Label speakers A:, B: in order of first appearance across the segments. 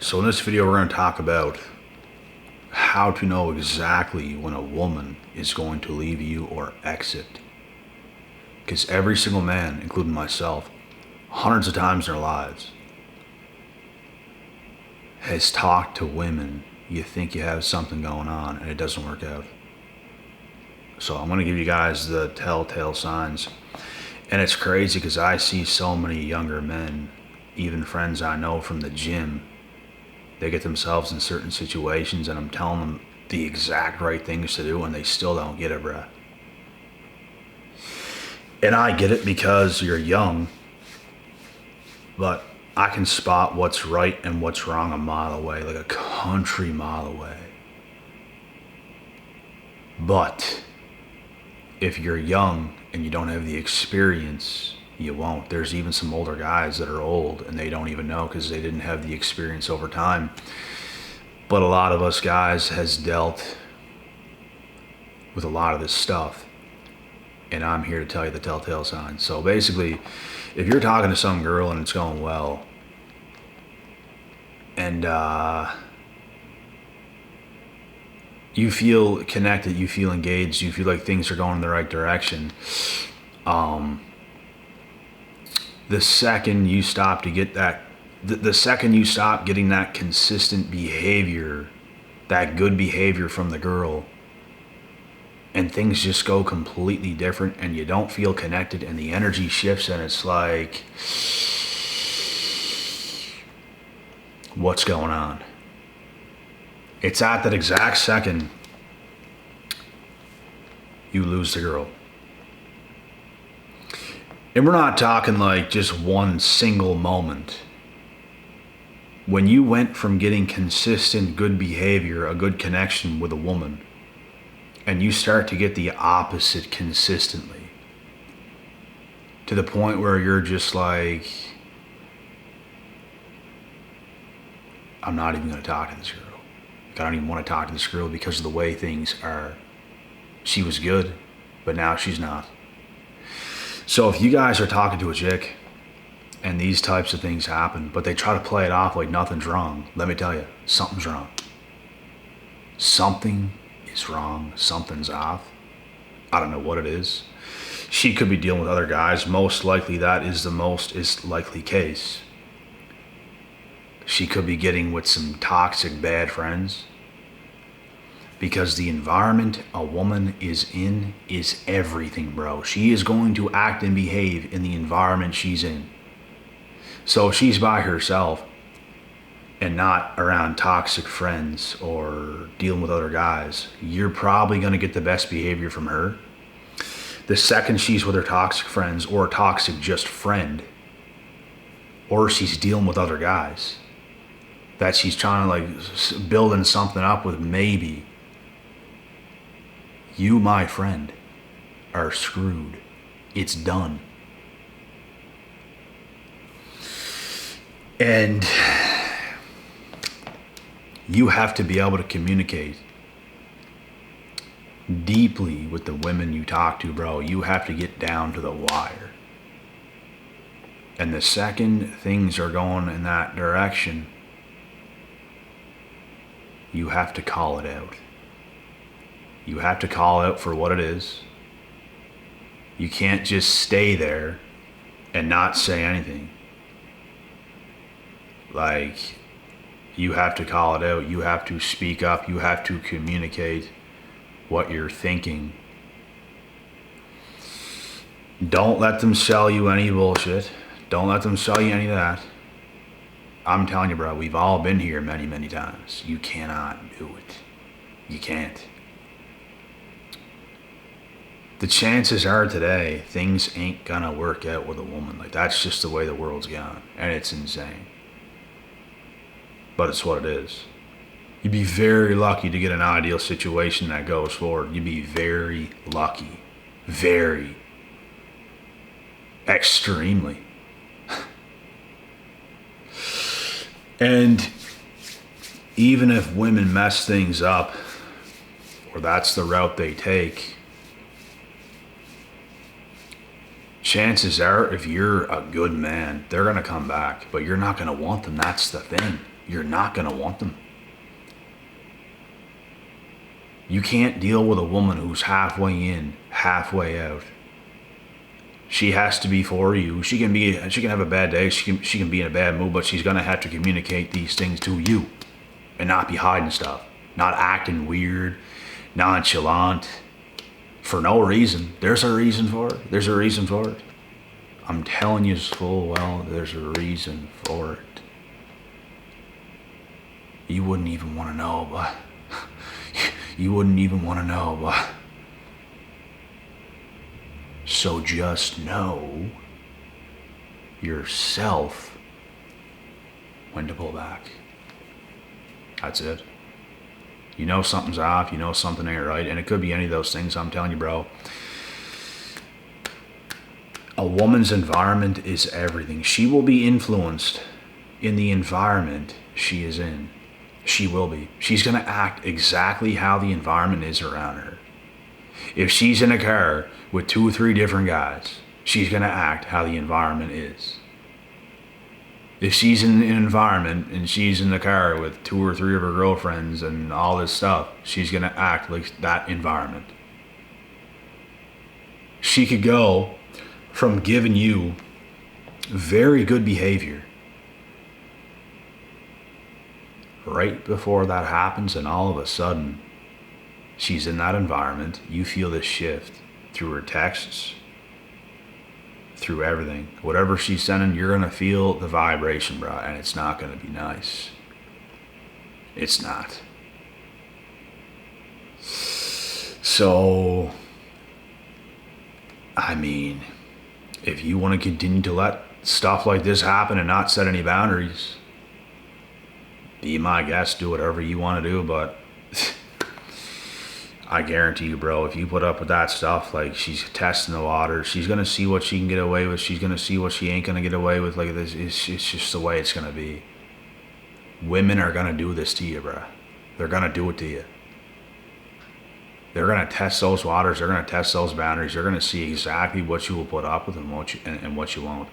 A: So in this video, we're going to talk about how to know exactly when a woman is going to leave you or exit. Because every single man, including myself, hundreds of times in their lives, has talked to women you think you have something going on and it doesn't work out. So I'm going to give you guys the telltale signs. And it's crazy because I see so many younger men, even friends I know from the gym, they get themselves in certain situations and I'm telling them the exact right things to do and they still don't get it, bruh. And I get it because you're young, but I can spot what's right and what's wrong a mile away, like a country mile away. But if you're young and you don't have the experience, you won't. There's even some older guys that are old and they don't even know because they didn't have the experience over time. But a lot of us guys has dealt with a lot of this stuff. And I'm here to tell you the telltale signs. So basically, if you're talking to some girl and it's going well, and you feel connected, you feel engaged, you feel like things are going in the right direction, the second you stop to get that, the second you stop getting that consistent behavior, that good behavior from the girl, and things just go completely different and you don't feel connected and the energy shifts and it's like, what's going on? It's at that exact second you lose the girl. And we're not talking like just one single moment. When you went from getting consistent good behavior, a good connection with a woman, and you start to get the opposite consistently, to the point where you're just like, I'm not even going to talk to this girl. I don't even want to talk to this girl because of the way things are. She was good, but now she's not. So if you guys are talking to a chick and these types of things happen, but they try to play it off like nothing's wrong, let me tell you, something's wrong. Something is wrong. Something's off. I don't know what it is. She could be dealing with other guys. Most likely that is the most likely case. She could be getting with some toxic bad friends. Because the environment a woman is in is everything, bro. She is going to act and behave in the environment she's in. So if she's by herself and not around toxic friends or dealing with other guys, you're probably going to get the best behavior from her. The second she's with her toxic friends or a toxic just friend, or she's dealing with other guys that she's trying to like building something up with, maybe, you, my friend, are screwed. It's done. And you have to be able to communicate deeply with the women you talk to, bro. You have to get down to the wire. And the second things are going in that direction, you have to call it out. You have to call out for what it is. You can't just stay there and not say anything. Like, you have to call it out. You have to speak up. You have to communicate what you're thinking. Don't let them sell you any bullshit. Don't let them sell you any of that. I'm telling you, bro, we've all been here many, many times. You cannot do it. You can't. The chances are today, things ain't gonna work out with a woman. Like, that's just the way the world's gone. And it's insane. But it's what it is. You'd be very lucky to get an ideal situation that goes forward. You'd be very lucky. Very. Extremely. And even if women mess things up, or that's the route they take, chances are, if you're a good man, they're going to come back, but you're not going to want them. That's the thing. you're not going to want them. You can't deal with a woman who's halfway in, halfway out. She has to be for you. She can have a bad day. She can be in a bad mood, but she's going to have to communicate these things to you and not be hiding stuff, not acting weird, nonchalant for no reason. There's a reason for it. There's a reason for it. I'm telling you full well, there's a reason for it. You wouldn't even want to know, but you wouldn't even want to know, but so just know yourself when to pull back. That's it. You know something's off, you know something ain't right, and it could be any of those things. I'm telling you, bro. A woman's environment is everything. She will be influenced in the environment she is in. She will be. She's going to act exactly how the environment is around her. If she's in a car with 2 or 3 different guys, she's going to act how the environment is. If she's in an environment and she's in the car with 2 or 3 of her girlfriends and all this stuff, she's going to act like that environment. She could go from giving you very good behavior right before that happens, and all of a sudden she's in that environment. You feel this shift through her texts, through everything. Whatever she's sending, you're gonna feel the vibration, bro, and it's not gonna be nice. It's not. So, I mean, if you want to continue to let stuff like this happen and not set any boundaries, be my guest, do whatever you want to do, but I guarantee you, bro, if you put up with that stuff, like, she's testing the water, she's going to see what she can get away with, she's going to see what she ain't going to get away with. Like, this, it's just the way it's going to be. Women are going to do this to you, bro. They're going to do it to you. They're going to test those waters, they're going to test those boundaries, they're going to see exactly what you will put up with and what you won't.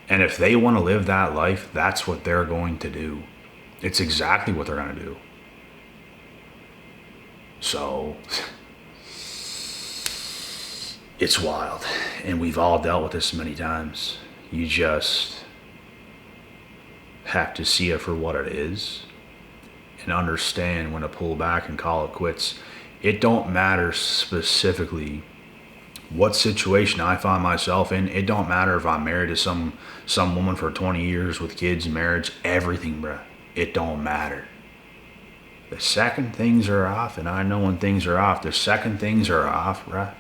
A: And if they want to live that life, that's what they're going to do. It's exactly what they're going to do. So, it's wild. And we've all dealt with this many times. You just have to see it for what it is and understand when to pull back and call it quits. It don't matter specifically what situation I find myself in. It don't matter if I'm married to some woman for 20 years with kids and marriage, everything, bruh. It don't matter. The second things are off, and I know when things are off, the second things are off, bruh,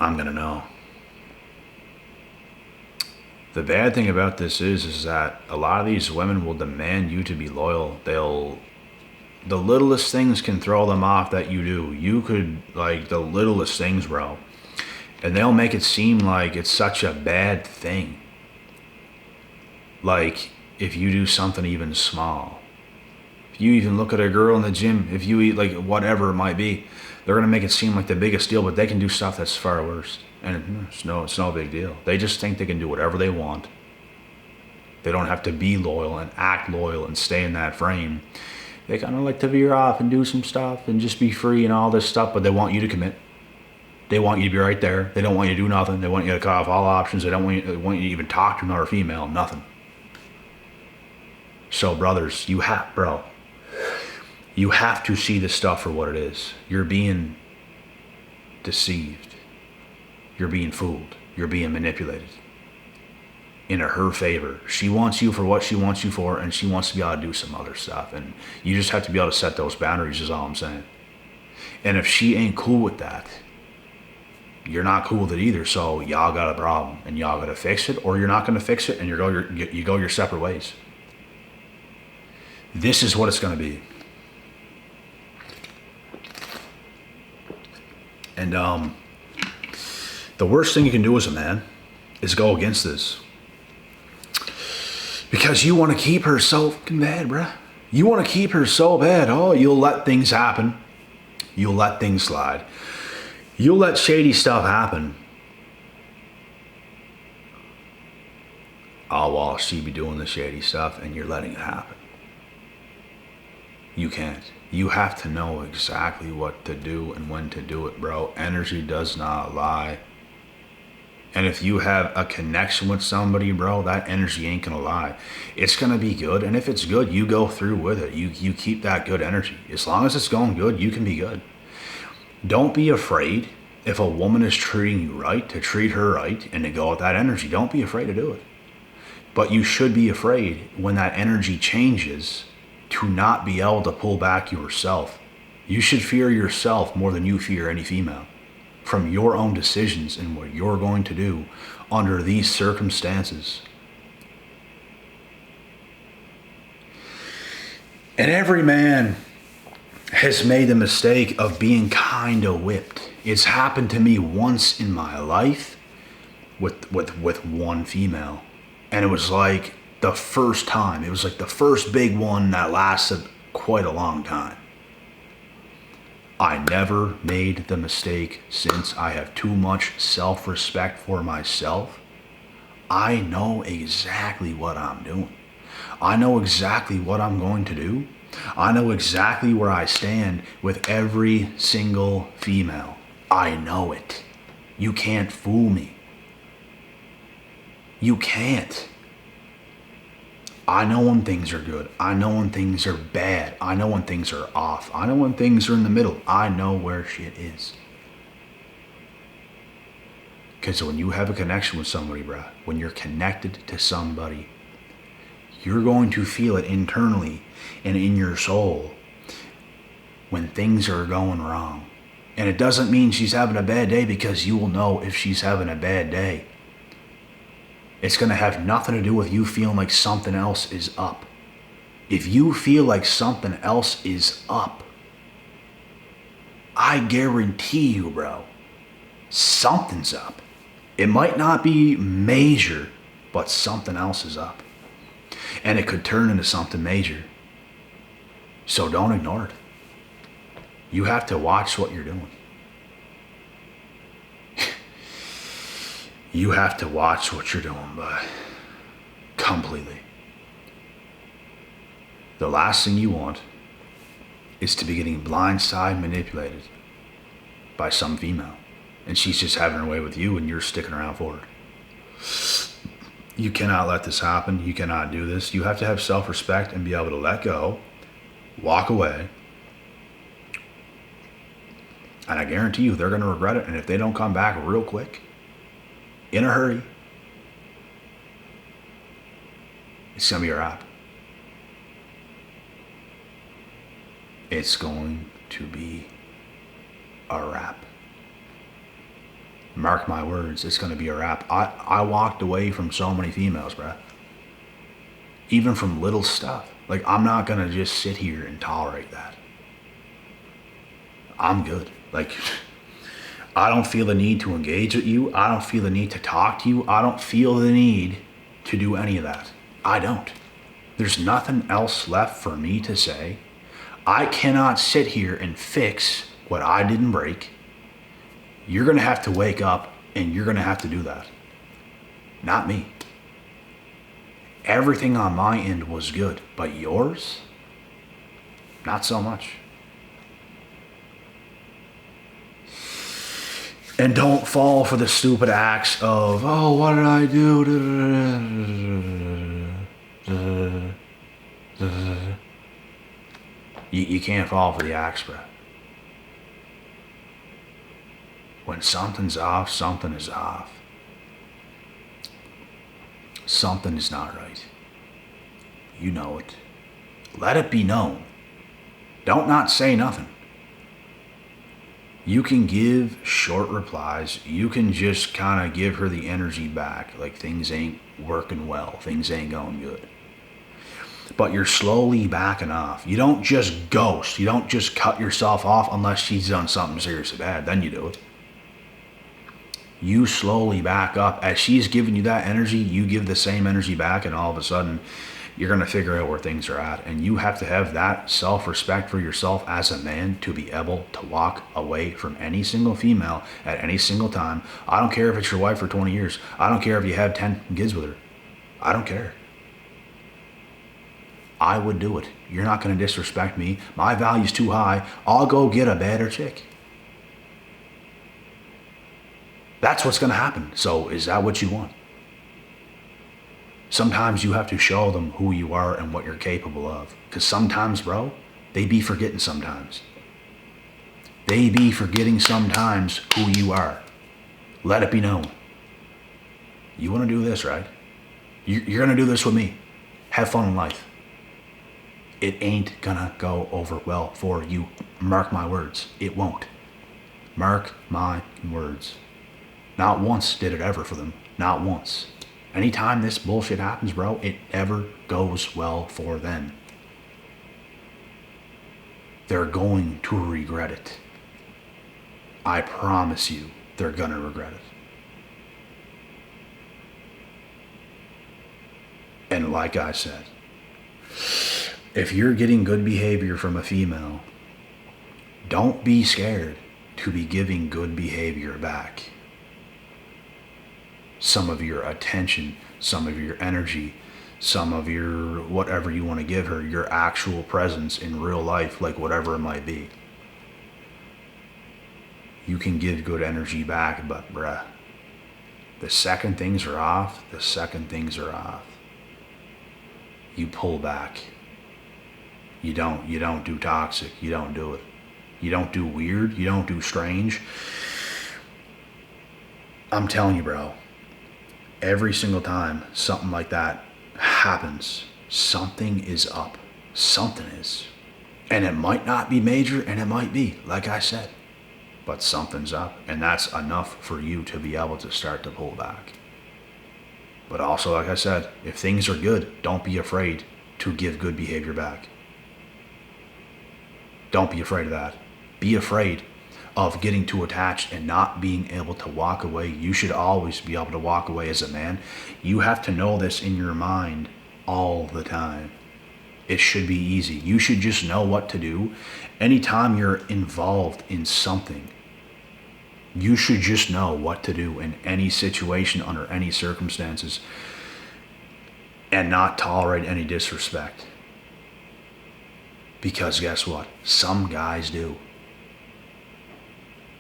A: I'm gonna know. The bad thing about this is that a lot of these women will demand you to be loyal. The littlest things can throw them off that you do. You could, like, the littlest things, bro. And they'll make it seem like it's such a bad thing. Like, if you do something even small. If you even look at a girl in the gym, if you eat, like, whatever it might be, they're going to make it seem like the biggest deal, but they can do stuff that's far worse. And it's no big deal. They just think they can do whatever they want. They don't have to be loyal and act loyal and stay in that frame. They kind of like to veer off and do some stuff and just be free and all this stuff, but they want you to commit. They want you to be right there. They don't want you to do nothing. They want you to cut off all options. They want you to even talk to another female. Nothing. So, brothers, you have to see this stuff for what it is. You're being deceived. You're being fooled. You're being manipulated in her favor. She wants you for what she wants you for, and she wants to be able to do some other stuff. And you just have to be able to set those boundaries, is all I'm saying. And if she ain't cool with that, you're not cool with it either. So y'all got a problem, and y'all got to fix it, or you're not going to fix it, and you go your separate ways. This is what it's going to be. And the worst thing you can do as a man is go against this. Because you want to keep her so fucking bad, bruh. You want to keep her so bad. Oh, you'll let things happen. You'll let things slide. You'll let shady stuff happen. Oh, well, she be doing the shady stuff and you're letting it happen. You can't. You have to know exactly what to do and when to do it, bro. Energy does not lie. And if you have a connection with somebody, bro, that energy ain't gonna lie. It's gonna be good. And if it's good, you go through with it. You keep that good energy. As long as it's going good, you can be good. Don't be afraid if a woman is treating you right to treat her right and to go with that energy. Don't be afraid to do it. But you should be afraid when that energy changes to not be able to pull back yourself. You should fear yourself more than you fear any female from your own decisions and what you're going to do under these circumstances. And every man has made the mistake of being kind of whipped. It's happened to me once in my life with one female. And it was like the first time. It was like the first big one that lasted quite a long time. I never made the mistake since. I have too much self-respect for myself. I know exactly what I'm doing. I know exactly what I'm going to do. I know exactly where I stand with every single female. I know it. You can't fool me. You can't. I know when things are good. I know when things are bad. I know when things are off. I know when things are in the middle. I know where shit is. Because when you have a connection with somebody, bruh, when you're connected to somebody, you're going to feel it internally and in your soul when things are going wrong. And it doesn't mean she's having a bad day, because you will know if she's having a bad day. It's going to have nothing to do with you feeling like something else is up. If you feel like something else is up, I guarantee you, bro, something's up. It might not be major, but something else is up. And it could turn into something major. So don't ignore it. You have to watch what you're doing. You have to watch what you're doing, but completely. The last thing you want is to be getting blindside manipulated by some female, and she's just having her way with you and you're sticking around for it. You cannot let this happen. You cannot do this. You have to have self-respect and be able to let go, walk away, and I guarantee you they're going to regret it. And if they don't come back real quick, in a hurry, it's going to be a wrap. It's going to be a wrap. Mark my words, it's going to be a wrap. I walked away from so many females, bruh. Even from little stuff. Like, I'm not going to just sit here and tolerate that. I'm good. Like, I don't feel the need to engage with you. I don't feel the need to talk to you. I don't feel the need to do any of that. I don't. There's nothing else left for me to say. I cannot sit here and fix what I didn't break. You're going to have to wake up and you're going to have to do that. Not me. Everything on my end was good, but yours, not so much. And don't fall for the stupid acts of, oh, what did I do? You can't fall for the acts, bro. When something's off, something is off. Something is not right. You know it. Let it be known. Don't not say nothing. You can give short replies. You can just kind of give her the energy back, like things ain't working well, things ain't going good. But you're slowly backing off. You don't just ghost. You don't just cut yourself off unless she's done something seriously bad. Then you do it. You slowly back up. As she's giving you that energy, you give the same energy back, and all of a sudden, you're going to figure out where things are at. And you have to have that self-respect for yourself as a man to be able to walk away from any single female at any single time. I don't care if it's your wife for 20 years. I don't care if you have 10 kids with her. I don't care. I would do it. You're not going to disrespect me. My value's too high. I'll go get a better chick. That's what's going to happen. So is that what you want? Sometimes you have to show them who you are and what you're capable of. Because sometimes, bro, they be forgetting sometimes. They be forgetting sometimes who you are. Let it be known. You want to do this, right? You're going to do this with me. Have fun in life. It ain't gonna go over well for you. Mark my words. It won't. Mark my words. Not once did it ever for them. Not once. Anytime this bullshit happens, bro, it never goes well for them. They're going to regret it. I promise you, they're gonna regret it. And like I said, if you're getting good behavior from a female, don't be scared to be giving good behavior back. Some of your attention, some of your energy, some of your whatever you want to give her, your actual presence in real life, like whatever it might be. You can give good energy back, but bruh, the second things are off, you pull back. You don't do toxic. You don't do it. You don't do weird. You don't do strange. I'm telling you, bro, every single time something like that happens, something is up. Something is. And it might not be major, and it might be, like I said, but something's up, and that's enough for you to be able to start to pull back. But also, like I said, if things are good, don't be afraid to give good behavior back. Don't be afraid of that. Be afraid of getting too attached and not being able to walk away. You should always be able to walk away as a man. You have to know this in your mind all the time. It should be easy. You should just know what to do. Anytime you're involved in something, you should just know what to do in any situation, under any circumstances, and not tolerate any disrespect. Because guess what? Some guys do.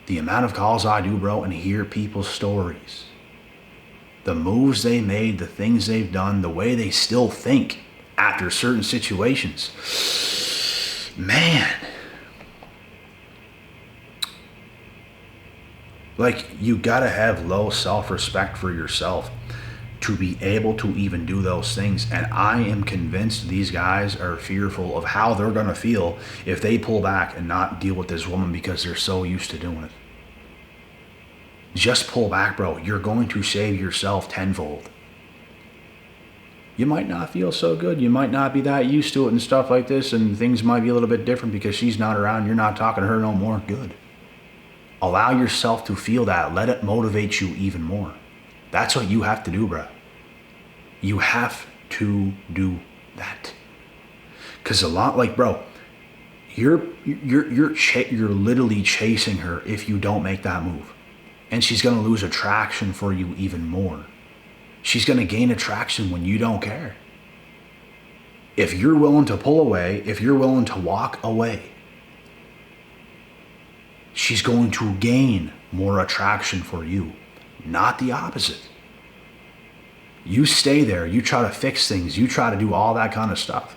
A: The amount of calls I do, bro, and hear people's stories, the moves they made, the things they've done, the way they still think after certain situations. Man. Like, you gotta have low self-respect for yourself to be able to even do those things. And I am convinced these guys are fearful of how they're going to feel if they pull back and not deal with this woman because they're so used to doing it. Just pull back, bro. You're going to save yourself tenfold. You might not feel so good. You might not be that used to it and stuff like this, and things might be a little bit different because she's not around. You're not talking to her no more. Good. Allow yourself to feel that. Let it motivate you even more. That's what you have to do, bro. You have to do that. Cause a lot, like, bro, you're literally chasing her if you don't make that move, and she's gonna lose attraction for you even more. She's gonna gain attraction when you don't care. If you're willing to pull away, if you're willing to walk away, she's going to gain more attraction for you. Not the opposite. You stay there, you try to fix things, you try to do all that kind of stuff.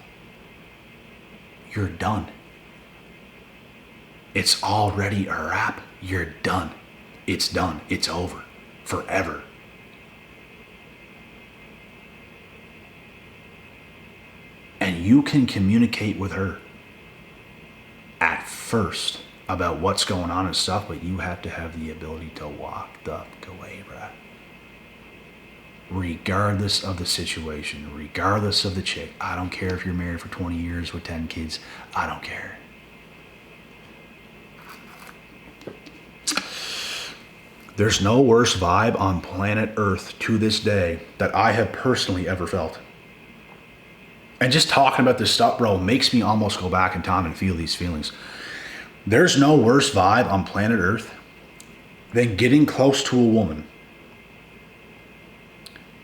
A: You're done. It's already a wrap. You're done. It's done. It's over. Forever. And you can communicate with her at first about what's going on and stuff, but you have to have the ability to walk the fuck away, bruh. Regardless of the situation, regardless of the chick. I don't care if you're married for 20 years with 10 kids. I don't care. There's no worse vibe on planet Earth to this day that I have personally ever felt. And just talking about this stuff, bro, makes me almost go back in time and feel these feelings. There's no worse vibe on planet Earth than getting close to a woman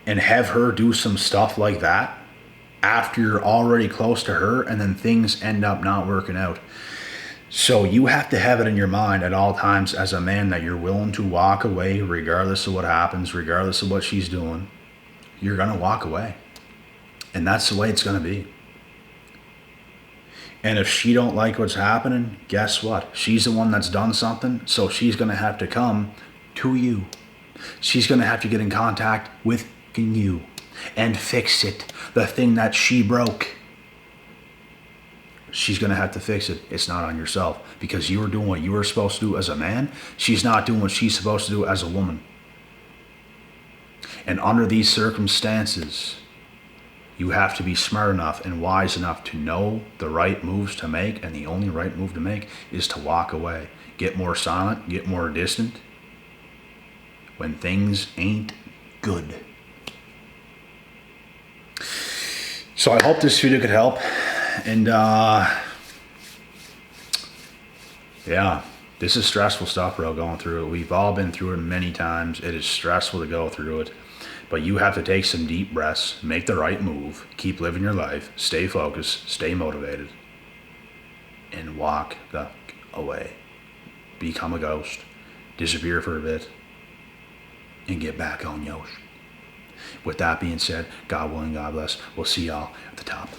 A: and have her do some stuff like that after you're already close to her, and then things end up not working out. So you have to have it in your mind at all times as a man that you're willing to walk away regardless of what happens, regardless of what she's doing. You're going to walk away. And that's the way it's going to be. And if she don't like what's happening, guess what? She's the one that's done something, so she's going to have to come to you. She's going to have to get in contact with you and fix it. The thing that she broke. She's going to have to fix it. It's not on yourself, because you were doing what you were supposed to do as a man. She's not doing what she's supposed to do as a woman. And under these circumstances, you have to be smart enough and wise enough to know the right moves to make, and the only right move to make is to walk away. Get more silent, get more distant when things ain't good. So I hope this video could help. And yeah, this is stressful stuff, bro, going through it. We've all been through it many times. It is stressful to go through it. But you have to take some deep breaths, make the right move, keep living your life, stay focused, stay motivated, and walk the away. Become a ghost, disappear for a bit, and get back on yours. With that being said, God willing, God bless. We'll see y'all at the top.